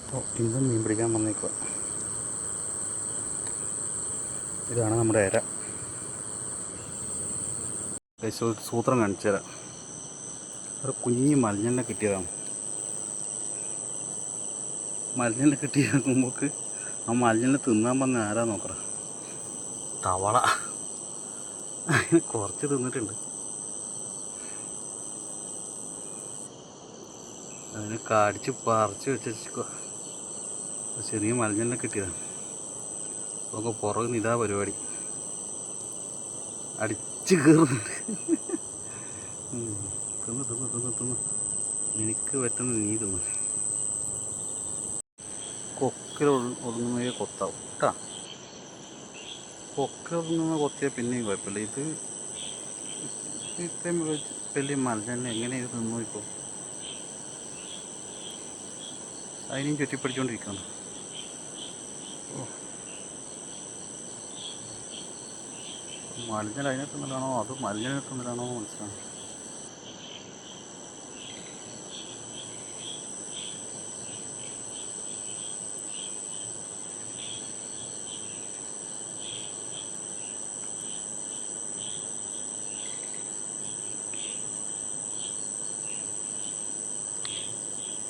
അപ്പോൾ ഇന്നും മീൻ പിടിക്കാൻ വന്നേക്കുക. ഇതാണ് നമ്മുടെ ഇര. സൂത്രം കാണിച്ചു തരാം. ഒരു കുഞ്ഞ് മലിഞ്ഞെണ്ണ കിട്ടിയതാണ്. മലിഞ്ഞെണ്ണ കിട്ടിയ നോക്കുമ്പോൾ ആ മലിഞ്ഞെണ്ണ തിന്നാൻ വന്ന ആരാ നോക്കറ, തവള. അതിന് കുറച്ച് തിന്നിട്ടുണ്ട്. അതിനെ കാടിച്ച് പറിച്ച് വെച്ചിരിക്കുക. ചെറിയ മലിഞ്ഞെണ്ണ കിട്ടിയതാണ്. നമുക്ക് പുറകുന്ന ഇതാ പരിപാടി, അടിച്ച് കയറുന്നുണ്ട്. തിന്ന് തിന്ന് തിന്ന് തിന്ന് എനിക്ക് പറ്റുന്ന നീ തിന്നു. കൊക്കിൽ ഒതുങ്ങുന്ന കൊത്താവും കേട്ടാ. കൊക്കിൽ ഒതുങ്ങുന്ന കൊത്തിയാൽ പിന്നെയും കുഴപ്പമില്ല. ഇത് ഇത്രയും വലിയ മലിഞ്ഞെണ്ണ എങ്ങനെ ഇത് തിന്നു? ഇപ്പോൾ അതിനെയും ചുറ്റിപ്പിടിച്ചുകൊണ്ടിരിക്കുന്നു. മലിഞ്ഞൽ അതിനെ തിന്നലാണോ അത് മലിഞ്ഞനെ തിന്നലാണോ മനസ്സിലാണ്.